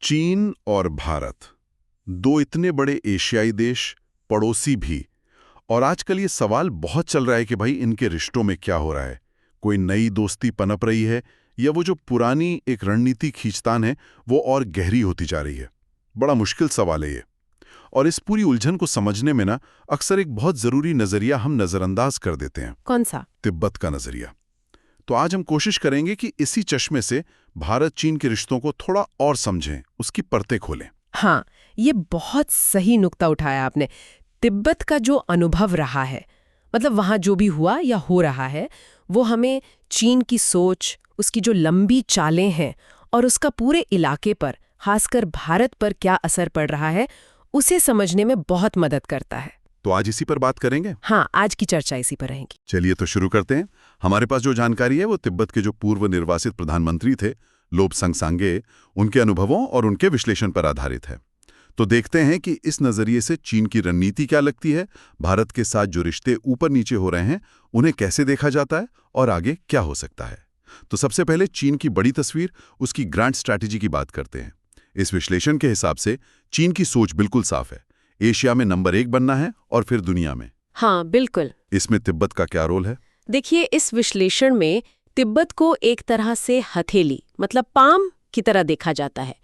चीन और भारत, दो इतने बड़े एशियाई देश, पड़ोसी भी। और आजकल ये सवाल बहुत चल रहा है कि भाई इनके रिश्तों में क्या हो रहा है। कोई नई दोस्ती पनप रही है या वो जो पुरानी एक रणनीति खींचतान है वो और गहरी होती जा रही है। बड़ा मुश्किल सवाल है ये। और इस पूरी उलझन को समझने में ना अक्सर एक बहुत जरूरी नजरिया हम नजरअंदाज कर देते हैं। कौन सा? तिब्बत का नजरिया। तो आज हम कोशिश करेंगे कि इसी चश्मे से भारत चीन के रिश्तों को थोड़ा और समझें, उसकी परतें खोलें। हाँ, ये बहुत सही नुक्ता उठाया आपने। तिब्बत का जो अनुभव रहा है, मतलब वहाँ जो भी हुआ या हो रहा है, वो हमें चीन की सोच, उसकी जो लंबी चालें हैं और उसका पूरे इलाके पर, खासकर भारत पर क्या असर पड़ रहा है, उसे समझने में बहुत मदद करता है। तो आज इसी पर बात करेंगे। हाँ, आज की चर्चा इसी पर रहेगी। चलिए तो शुरू करते हैं। हमारे पास जो जानकारी है वो तिब्बत के जो पूर्व निर्वासित प्रधानमंत्री थे, लोब्संग सांगे, उनके अनुभवों और उनके विश्लेषण पर आधारित है। तो देखते हैं कि इस नजरिए से चीन की रणनीति क्या लगती है, भारत के साथ जो रिश्ते ऊपर नीचे हो रहे हैं उन्हें कैसे देखा जाता है और आगे क्या हो सकता है। तो सबसे पहले चीन की बड़ी तस्वीर, उसकी ग्रैंड स्ट्रैटेजी की बात करते हैं। इस विश्लेषण के हिसाब से चीन की सोच बिल्कुल साफ है, एशिया में नंबर 1 बनना है और फिर दुनिया में। हाँ, बिल्कुल। इसमें तिब्बत का क्या रोल है? देखिए, इस विश्लेषण में तिब्बत को एक तरह से हथेली, मतलब पाम की तरह देखा जाता है।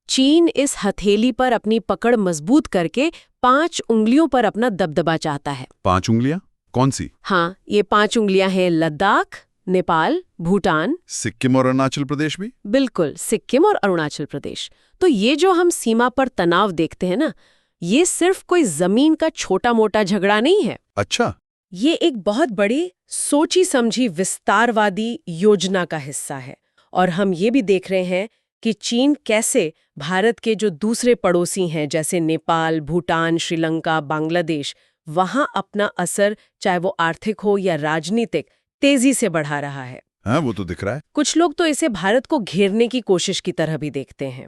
चीन इस हथेली पर अपनी पकड़ मजबूत करके 5 उंगलियों पर अपना दबदबा चाहता है। 5 उंगलियां? कौन सी? हाँ, ये 5 उंगलियां हैं लद्दाख, नेपाल, भूटान, सिक्किम और अरुणाचल प्रदेश भी? बिल्कुल, सिक्किम और अरुणाचल प्रदेश। तो ये जो हम सीमा पर तनाव देखते हैं ना, ये सिर्फ कोई जमीन का छोटा मोटा झगड़ा नहीं है। अच्छा। ये एक बहुत बड़ी सोची समझी विस्तारवादी योजना का हिस्सा है। और हम ये भी देख रहे हैं कि चीन कैसे भारत के जो दूसरे पड़ोसी हैं, जैसे नेपाल, भूटान, श्रीलंका, बांग्लादेश, वहां अपना असर, चाहे वो आर्थिक हो या राजनीतिक, तेजी से बढ़ा रहा है। हाँ, वो तो दिख रहा है। कुछ लोग तो इसे भारत को घेरने की कोशिश की तरह भी देखते हैं।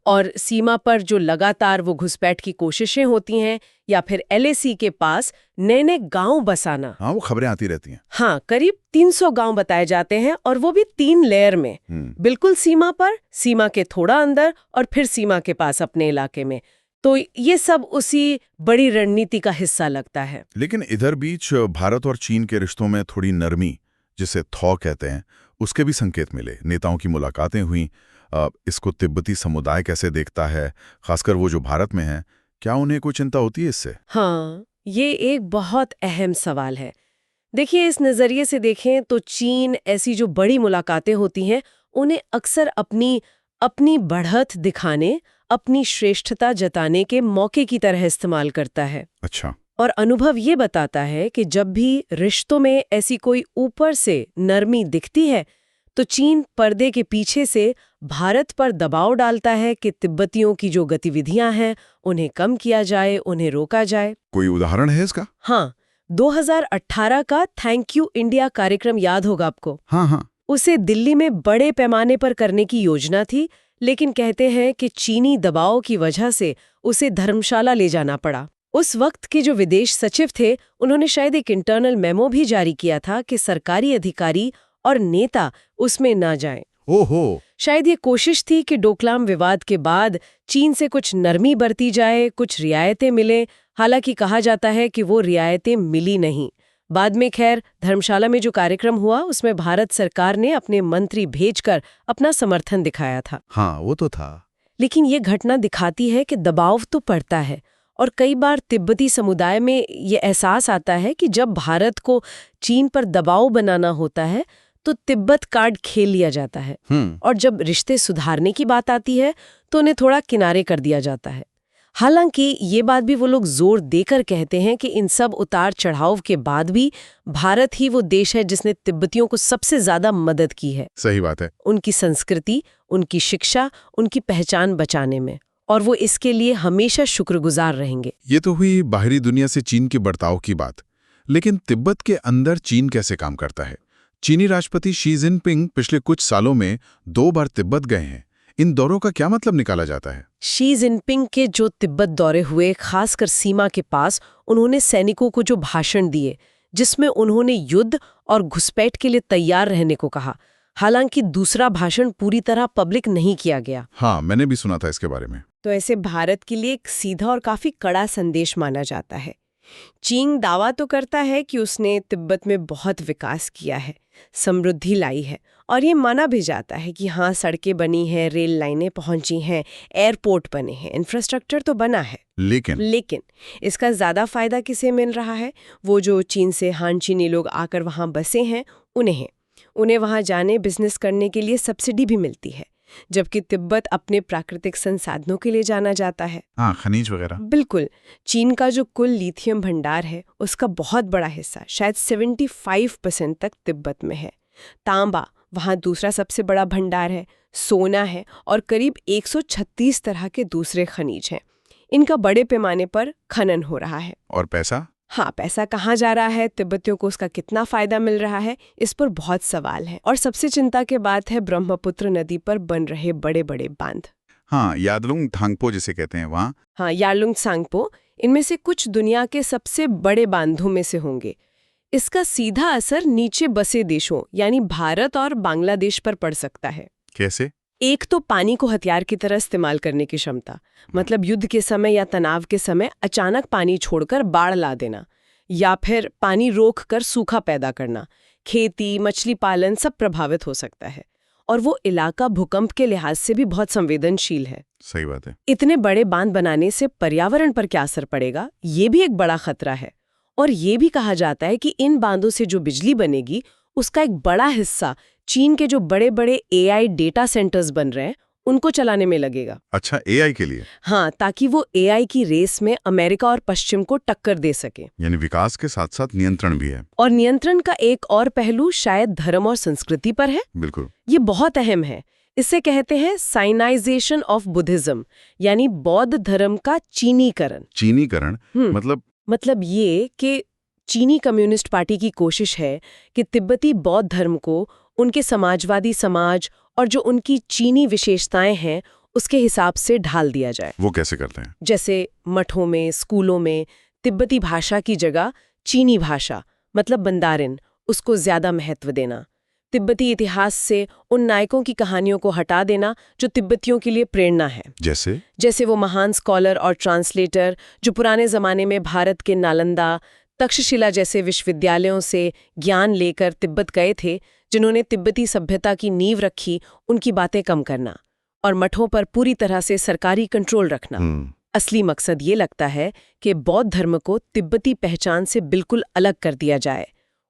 और सीमा पर जो लगातार वो घुसपैठ की कोशिशें होती हैं या फिर एलएसी के पास नए नए गांव बसाना। हाँ, वो खबरें आती रहती हैं। हाँ, करीब 300 गांव बताए जाते हैं और वो भी 3 लेयर में। बिल्कुल सीमा पर, सीमा के थोड़ा अंदर और फिर सीमा के पास अपने इलाके में। तो ये सब उसी बड़ी रणनीति का हिस्सा लगता है। लेकिन इधर बीच भारत और चीन के रिश्तों में थोड़ी नरमी, जिसे थॉ कहते हैं, उसके भी संकेत मिले। नेताओं की मुलाकातें हुई। इसको तिब्बती समुदाय कैसे देखता है, खासकर वो जो भारत में है? क्या उन्हें कोई चिंता होती है इससे? हाँ, ये एक बहुत अहम सवाल है। देखिए, इस नज़रिए से देखें तो चीन ऐसी जो बड़ी मुलाकातें होती हैं, उन्हें अक्सर अपनी बढ़त दिखाने, अपनी श्रेष्ठता जताने के मौके की तरह इस्तेमाल करता है। अच्छा। और अनुभव ये बताता है कि जब भी रिश्तों में ऐसी कोई ऊपर से नरमी दिखती है, तो चीन पर्दे के पीछे से भारत पर दबाव डालता है कि तिब्बतियों की जो गतिविधियां हैं उन्हें कम किया जाए, उन्हें रोका जाए। कोई उदाहरण है इसका? हाँ, 2018 का थैंक यू इंडिया कार्यक्रम याद होगा आपको। हाँ हाँ। उसे दिल्ली में बड़े पैमाने पर करने की योजना थी, लेकिन कहते हैं कि चीनी दबाव की वजह से उसे धर्मशाला ले जाना पड़ा। उस वक्त के जो विदेश सचिव थे, उन्होंने शायद एक इंटरनल मेमो भी जारी किया था कि सरकारी अधिकारी और नेता उसमें ना जाएं। ओहो। शायद ये कोशिश थी कि डोकलाम विवाद के बाद चीन से कुछ नरमी बरती जाए, कुछ रियायतें मिले। हालांकि कहा जाता है कि वो रियायतें मिली नहीं। बाद में खैर धर्मशाला में जो कार्यक्रम हुआ उसमें भारत सरकार ने अपने मंत्री भेजकर अपना समर्थन दिखाया था। हाँ, वो तो था। लेकिन ये घटना दिखाती है कि दबाव तो पड़ता है और कई बार तिब्बती समुदाय में ये एहसास आता है कि जब भारत को चीन पर दबाव बनाना होता है तो तिब्बत कार्ड खेल लिया जाता है और जब रिश्ते सुधारने की बात आती है तो उन्हें थोड़ा किनारे कर दिया जाता है। हालांकि ये बात भी वो लोग जोर देकर कहते हैं कि इन सब उतार चढ़ाव के बाद भी भारत ही वो देश है जिसने तिब्बतियों को सबसे ज्यादा मदद की है। सही बात है। उनकी संस्कृति, उनकी शिक्षा, उनकी पहचान बचाने में, और वो इसके लिए हमेशा शुक्रगुजार रहेंगे। ये तो हुई बाहरी दुनिया से चीन के बर्ताव की बात, लेकिन तिब्बत के अंदर चीन कैसे काम करता है? चीनी राष्ट्रपति शी जिनपिंग पिछले कुछ सालों में 2 बार तिब्बत गए हैं। इन दौरों का क्या मतलब निकाला जाता है? शी जिनपिंग के जो तिब्बत दौरे हुए, खासकर सीमा के पास, उन्होंने सैनिकों को जो भाषण दिए जिसमें उन्होंने युद्ध और घुसपैठ के लिए तैयार रहने को कहा, हालांकि दूसरा भाषण पूरी तरह पब्लिक नहीं किया गया। हाँ, मैंने भी सुना था इसके बारे में। तो ऐसे भारत के लिए एक सीधा और काफी कड़ा संदेश माना जाता है। चीन दावा तो करता है कि उसने तिब्बत में बहुत विकास किया है, समृद्धि लाई है, और ये माना भी जाता है कि हाँ, सड़कें बनी हैं, रेल लाइनें पहुंची हैं, एयरपोर्ट बने हैं, इंफ्रास्ट्रक्चर तो बना है। लेकिन इसका ज्यादा फायदा किसे मिल रहा है? वो जो चीन से हान चीनी लोग आकर वहां बसे हैं उन्हें वहां जाने बिजनेस करने के लिए सब्सिडी भी मिलती है, जबकि तिब्बत अपने प्राकृतिक संसाधनों के लिए जाना जाता है। हाँ, खनिज वगैरह। बिल्कुल। चीन का जो कुल लिथियम भंडार है उसका बहुत बड़ा हिस्सा, शायद 75% तक तिब्बत में है। तांबा वहाँ दूसरा सबसे बड़ा भंडार है, सोना है, और करीब 136 तरह के दूसरे खनिज हैं। इनका बड़े पैमाने पर खनन हो रहा है। और पैसा? हाँ, पैसा कहाँ जा रहा है, तिब्बतियों को उसका कितना फायदा मिल रहा है, इस पर बहुत सवाल है। और सबसे चिंता की बात है ब्रह्मपुत्र नदी पर बन रहे बड़े बड़े बांध। हाँ, यारलुंग थांगपो जिसे कहते हैं वहाँ। हाँ, यारलुंग सांगपो इनमें से कुछ दुनिया के सबसे बड़े बांधों में से होंगे। इसका सीधा असर नीचे बसे देशों यानी भारत और बांग्लादेश पर पड़ सकता है। कैसे? एक तो पानी को हथियार की तरह इस्तेमाल करने की क्षमता, मतलब युद्ध के समय या तनाव के समय अचानक पानी छोड़कर बाढ़ ला देना, या फिर पानी रोककर सूखा पैदा करना। खेती, मछली पालन सब प्रभावित हो सकता है। और वो इलाका भूकंप के लिहाज से भी बहुत संवेदनशील है। सही बात है। इतने बड़े बांध बनाने से पर्यावरण पर क्या असर पड़ेगा, ये भी एक बड़ा खतरा है। और ये भी कहा जाता है कि इन बांधों से जो बिजली बनेगी उसका एक बड़ा हिस्सा चीन के जो बड़े बड़े AI डेटा सेंटर्स बन रहे हैं उनको चलाने में लगेगा। अच्छा, AI के लिए? हाँ, ताकि वो AI की रेस में अमेरिका और पश्चिम को टक्कर दे सके। यानी विकास के साथ साथ नियंत्रण भी है। और नियंत्रण का एक और पहलू शायद धर्म और संस्कृति पर है। बिल्कुल, ये बहुत अहम है। इसे कहते हैं साइनाइजेशन ऑफ बुद्धिज्म, यानी बौद्ध धर्म का चीनीकरण। चीनीकरण मतलब ये कि चीनी कम्युनिस्ट पार्टी की कोशिश है कि तिब्बती बौद्ध धर्म को उनके समाजवादी समाज और जो उनकी चीनी विशेषताएं हैं उसके हिसाब से ढाल दिया जाए। वो कैसे करते हैं? जैसे मठों में, स्कूलों में तिब्बती भाषा की जगह चीनी भाषा, मतलब बंदारिन, उसको ज्यादा महत्व देना। तिब्बती इतिहास से उन नायकों की कहानियों को हटा देना जो तिब्बतियों के लिए प्रेरणा है। जैसे वो महान स्कॉलर और ट्रांसलेटर जो पुराने जमाने में भारत के नालंदा, तक्षशिला जैसे विश्वविद्यालयों से ज्ञान लेकर तिब्बत गए थे, जिन्होंने तिब्बती सभ्यता की नींव रखी, उनकी बातें कम करना। और मठों पर पूरी तरह से सरकारी कंट्रोल रखना। असली मकसद ये लगता है कि बौद्ध धर्म को तिब्बती पहचान से बिल्कुल अलग कर दिया जाए,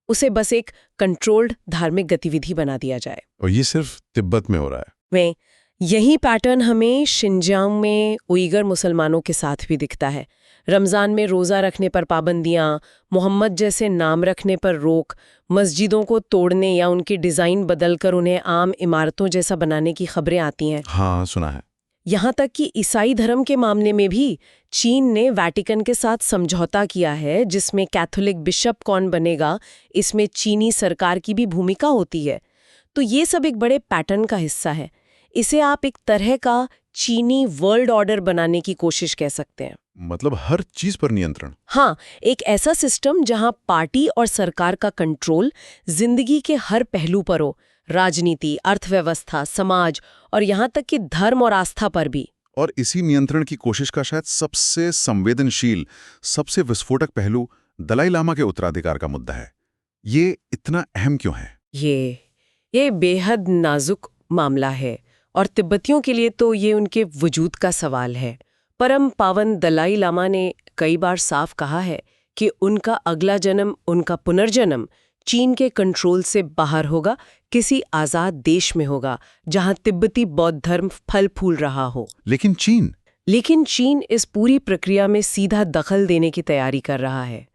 उसे बस एक कंट्रोल्ड धार्मिक गतिविधि बना दिया जाए। और ये सिर्फ तिब्बत में हो रहा है? में यही पैटर्न हमें शिनजियांग में उइगर मुसलमानों के साथ भी दिखता है। रमज़ान में रोज़ा रखने पर पाबंदियाँ, मोहम्मद जैसे नाम रखने पर रोक, मस्जिदों को तोड़ने या उनकी डिज़ाइन बदलकर उन्हें आम इमारतों जैसा बनाने की खबरें आती हैं। हाँ, सुना है। यहाँ तक कि ईसाई धर्म के मामले में भी चीन ने वेटिकन के साथ समझौता किया है, जिसमें कैथोलिक बिशप कौन बनेगा इसमें चीनी सरकार की भी भूमिका होती है। तो ये सब एक बड़े पैटर्न का हिस्सा है। इसे आप एक तरह का चीनी वर्ल्ड ऑर्डर बनाने की कोशिश कह सकते हैं। मतलब हर चीज पर नियंत्रण? हाँ, एक ऐसा सिस्टम जहां पार्टी और सरकार का कंट्रोल जिंदगी के हर पहलू पर हो, राजनीति, अर्थव्यवस्था, समाज और यहाँ तक कि धर्म और आस्था पर भी। और इसी नियंत्रण की कोशिश का शायद सबसे संवेदनशील, सबसे विस्फोटक पहलू दलाई लामा के उत्तराधिकार का मुद्दा है। ये इतना अहम क्यों है? ये बेहद नाजुक मामला है और तिब्बतियों के लिए तो ये उनके वजूद का सवाल है। परम पावन दलाई लामा ने कई बार साफ कहा है कि उनका अगला जन्म, उनका पुनर्जन्म चीन के कंट्रोल से बाहर होगा, किसी आजाद देश में होगा जहां तिब्बती बौद्ध धर्म फल फूल रहा हो। लेकिन चीन इस पूरी प्रक्रिया में सीधा दखल देने की तैयारी कर रहा है।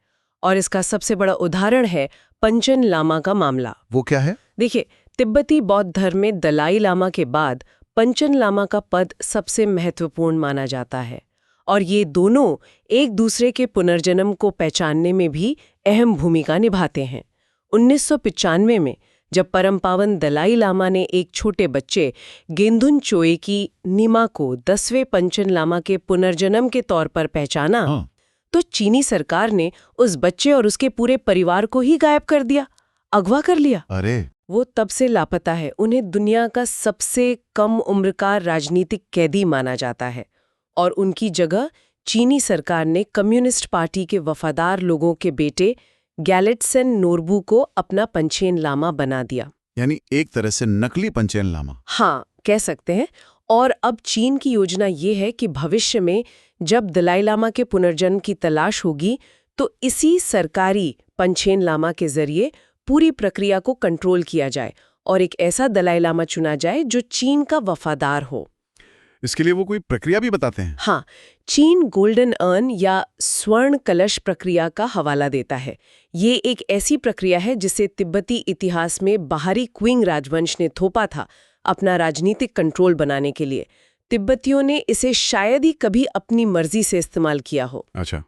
और इसका सबसे बड़ा उदाहरण है पंचन लामा का मामला। वो क्या है? देखिए, तिब्बती बौद्ध धर्म में दलाई लामा के बाद पंचन लामा का पद सबसे महत्वपूर्ण माना जाता है और ये दोनों एक दूसरे के पुनर्जन्म को पहचानने में भी अहम भूमिका निभाते हैं। 1995 में जब परम पावन दलाई लामा ने एक छोटे बच्चे गेंदुन चोए की निमा को 10वें पंचन लामा के पुनर्जन्म के तौर पर पहचाना, तो चीनी सरकार ने उस बच्चे और उसके पूरे परिवार को ही गायब कर दिया, अगवा कर लिया। अरे! वो तब से लापता है। उन्हें दुनिया का सबसे कम उम्र का राजनीतिक कैदी माना जाता है और उनकी जगह चीनी सरकार ने कम्युनिस्ट पार्टी के वफादार लोगों के बेटे गैलेटसेन नोरबू को अपना पंछेन लामा बना दिया। यानी एक तरह से नकली पंचेन लामा। हाँ, कह सकते हैं। और अब चीन की योजना ये है कि भविष्य में जब दलाई लामा के पुनर्जन्म की तलाश होगी तो इसी सरकारी पंछेन लामा के जरिए पूरी प्रक्रिया को कंट्रोल किया जाए और एक ऐसा दलाई लामा चुना जाए जो चीन का वफादार हो। इसके लिए वो कोई प्रक्रिया भी बताते हैं? हाँ, चीन गोल्डन अर्न या स्वर्ण कलश प्रक्रिया का हवाला देता है। ये एक ऐसी प्रक्रिया है जिसे तिब्बती इतिहास में बाहरी क्विंग राजवंश ने थोपा था अपना राजनीतिक कंट्रोल बनाने के लिए। तिब्बतियों ने इसे शायद ही कभी अपनी मर्जी से इस्तेमाल किया हो। अच्छा।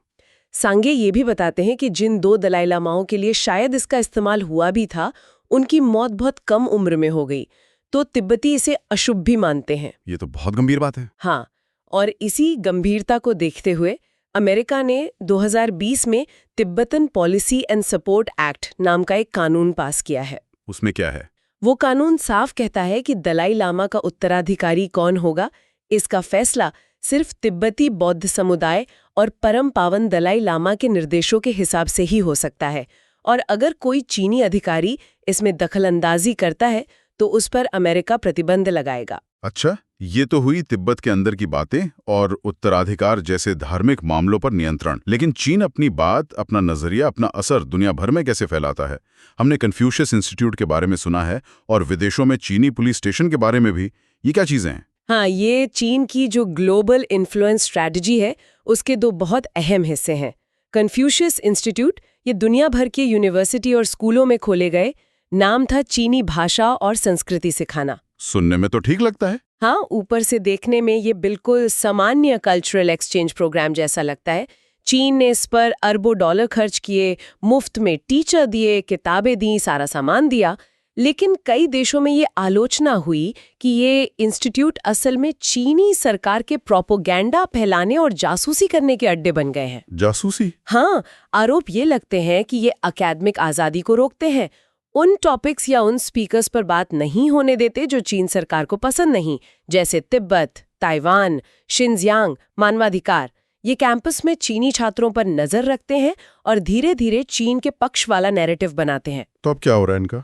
सांगे ये भी बताते हैं कि जिन 2 दलाई लामाओं के लिए शायद इसका इस्तेमाल हुआ भी था, उनकी मौत बहुत कम उम्र में हो गई, तो तिब्बती इसे अशुभ भी मानते हैं। ये तो बहुत गंभीर बात है। हाँ, और इसी गंभीरता को देखते हुए अमेरिका ने 2020 में Tibetan policy and support act नाम का एक कानून पास किया है। उसमें क्या है? वो कानून साफ कहता है कि दलाई लामा का उत्तराधिकारी कौन होगा, इसका फैसला सिर्फ तिब्बती बौद्ध समुदाय और परम पावन दलाई लामा के निर्देशों के हिसाब से ही हो सकता है, और अगर कोई चीनी अधिकारी इसमें दखलंदाजी करता है तो उस पर अमेरिका प्रतिबंध लगाएगा। अच्छा, ये तो हुई तिब्बत के अंदर की बातें और उत्तराधिकार जैसे धार्मिक मामलों पर नियंत्रण। लेकिन चीन अपनी बात, अपना नजरिया, अपना असर दुनिया भर में कैसे फैलाता है? हमने कन्फ्यूशियस इंस्टीट्यूट के बारे में सुना है और विदेशों में चीनी पुलिस स्टेशन के बारे में भी। ये क्या चीजें हैं? हाँ, ये चीन की जो ग्लोबल इन्फ्लुएंस स्ट्रैटेजी है उसके 2 बहुत अहम हिस्से हैं। कन्फ्यूशियस इंस्टीट्यूट ये दुनिया भर के यूनिवर्सिटी और स्कूलों में खोले गए, नाम था चीनी भाषा और संस्कृति सिखाना। सुनने में तो ठीक लगता है। हाँ, ऊपर से देखने में ये बिल्कुल सामान्य कल्चरल एक्सचेंज प्रोग्राम जैसा लगता है। चीन ने इस पर अरबों डॉलर खर्च किए, मुफ्त में टीचर दिए, किताबें दी, सारा सामान दिया। लेकिन कई देशों में ये आलोचना हुई कि ये इंस्टीट्यूट असल में चीनी सरकार के प्रोपोगेंडा फैलाने और जासूसी करने के अड्डे बन गए हैं। जासूसी? हाँ, आरोप ये लगते हैं कि ये अकादमिक आज़ादी को रोकते हैं, उन टॉपिक्स या उन स्पीकर्स पर बात नहीं होने देते जो चीन सरकार को पसंद नहीं, जैसे तिब्बत, ताइवान, शिनजियांग, मानवाधिकार। ये कैंपस में चीनी छात्रों पर नजर रखते हैं और धीरे धीरे चीन के पक्ष वाला नैरेटिव बनाते हैं। तो अब क्या हो रहा है इनका?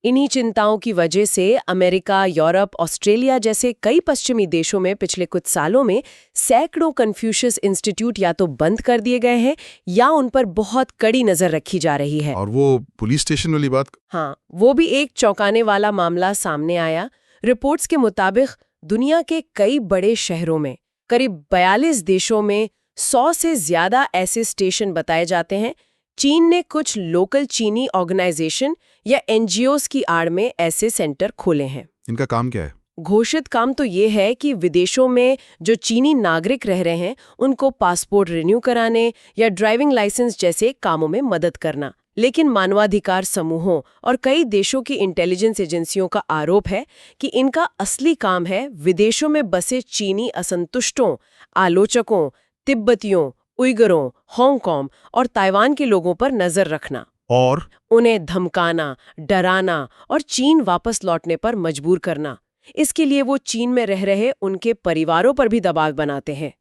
इन्हीं चिंताओं की वजह से अमेरिका, यूरोप, ऑस्ट्रेलिया जैसे कई पश्चिमी देशों में पिछले कुछ सालों में सैकड़ों कन्फ्यूशियस इंस्टीट्यूट या तो बंद कर दिए गए हैं या उन पर बहुत कड़ी नजर रखी जा रही है। और वो पुलिस स्टेशन वाली बात? हाँ, वो भी एक चौंकाने वाला मामला सामने आया। रिपोर्ट्स के मुताबिक दुनिया के कई बड़े शहरों में, करीब 42 देशों में 100 से ज्यादा ऐसे स्टेशन बताए जाते हैं। चीन ने कुछ लोकल चीनी ऑर्गेनाइजेशन या एनजीओज की आड़ में ऐसे सेंटर खोले हैं। इनका काम क्या है? घोषित काम तो ये है कि विदेशों में जो चीनी नागरिक रह रहे हैं उनको पासपोर्ट रिन्यू कराने या ड्राइविंग लाइसेंस जैसे कामों में मदद करना। लेकिन मानवाधिकार समूहों और कई देशों की इंटेलिजेंस एजेंसियों का आरोप है कि इनका असली काम है विदेशों में बसे चीनी असंतुष्टों, आलोचकों, तिब्बतियों, उइगरों, हांगकांग और ताइवान के लोगों पर नजर रखना और उन्हें धमकाना, डराना और चीन वापस लौटने पर मजबूर करना। इसके लिए वो चीन में रह रहे उनके परिवारों पर भी दबाव बनाते हैं।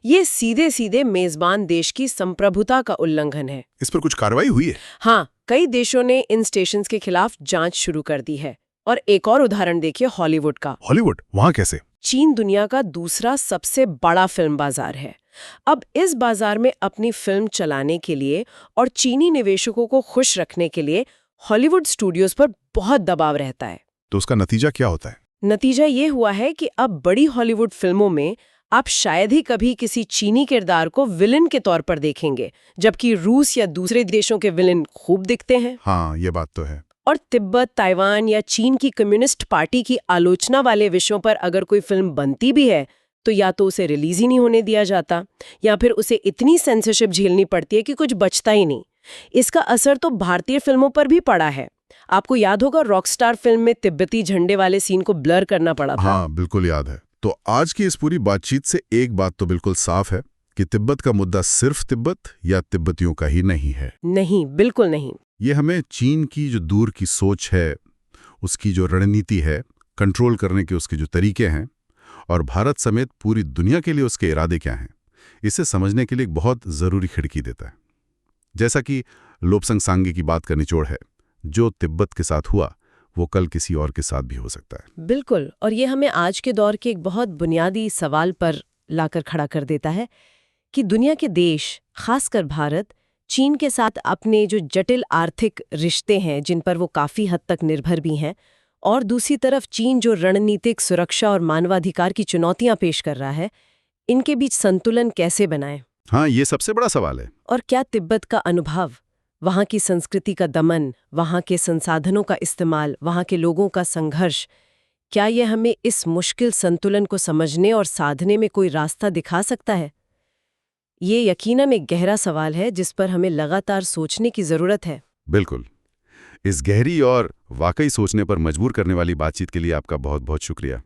ये सीधे सीधे मेजबान देश की संप्रभुता का उल्लंघन है। इस पर कुछ कार्रवाई हुई है? हाँ, कई देशों ने इन स्टेशंस के खिलाफ जांच शुरू कर दी है। और एक और उदाहरण देखिए हॉलीवुड का। हॉलीवुड? वहाँ कैसे? चीन दुनिया का दूसरा सबसे बड़ा फिल्म बाजार है। अब इस बाजार में अपनी फिल्म चलाने के लिए और चीनी निवेशकों को खुश रखने के लिए हॉलीवुड स्टूडियोज पर बहुत दबाव रहता है। तो उसका नतीजा क्या होता है? नतीजा ये हुआ है कि अब बड़ी हॉलीवुड फिल्मों में आप शायद ही कभी किसी चीनी किरदार को विलन के तौर पर देखेंगे, जबकि रूस या दूसरे देशों के विलन खूब दिखते हैं। हाँ, ये बात तो है। और तिब्बत, ताइवान या चीन की कम्युनिस्ट पार्टी की आलोचना वाले विषयों पर अगर कोई फिल्म बनती भी है तो या तो उसे रिलीज ही नहीं होने दिया जाता या फिर उसे इतनी सेंसरशिप झेलनी पड़ती है कि कुछ बचता ही नहीं। इसका असर तो भारतीय फिल्मों पर भी पड़ा है। आपको याद होगा रॉकस्टार फिल्म में तिब्बती झंडे वाले सीन को ब्लर करना पड़ा था। हाँ, बिल्कुल याद है। तो आज की इस पूरी बातचीत से एक बात तो बिल्कुल साफ है कि तिब्बत का मुद्दा सिर्फ तिब्बत या तिब्बतियों का ही नहीं है। नहीं, बिल्कुल नहीं। ये हमें चीन की जो दूर की सोच है उसकी जो रणनीति है, कंट्रोल करने के उसके जो तरीके हैं, और भारत समेत पूरी दुनिया के लिए उसके इरादे क्या हैं, इसे समझने के लिए एक बहुत ज़रूरी खिड़की देता है। जैसा कि लोब्संग सांगे की बात का निचोड़ है, जो तिब्बत के साथ हुआ वो कल किसी और के साथ भी हो सकता है। बिल्कुल, और ये हमें आज के दौर के एक बहुत बुनियादी सवाल पर लाकर खड़ा कर देता है कि दुनिया के देश, खासकर भारत, चीन के साथ अपने जो जटिल आर्थिक रिश्ते हैं जिन पर वो काफ़ी हद तक निर्भर भी हैं, और दूसरी तरफ चीन जो रणनीतिक सुरक्षा और मानवाधिकार की चुनौतियां पेश कर रहा है, इनके बीच संतुलन कैसे बनाएं? हाँ, ये सबसे बड़ा सवाल है। और क्या तिब्बत का अनुभव, वहाँ की संस्कृति का दमन, वहाँ के संसाधनों का इस्तेमाल, वहाँ के लोगों का संघर्ष, क्या ये हमें इस मुश्किल संतुलन को समझने और साधने में कोई रास्ता दिखा सकता है? ये यकीनन एक गहरा सवाल है जिस पर हमें लगातार सोचने की ज़रूरत है। बिल्कुल। इस गहरी और वाकई सोचने पर मजबूर करने वाली बातचीत के लिए आपका बहुत बहुत शुक्रिया।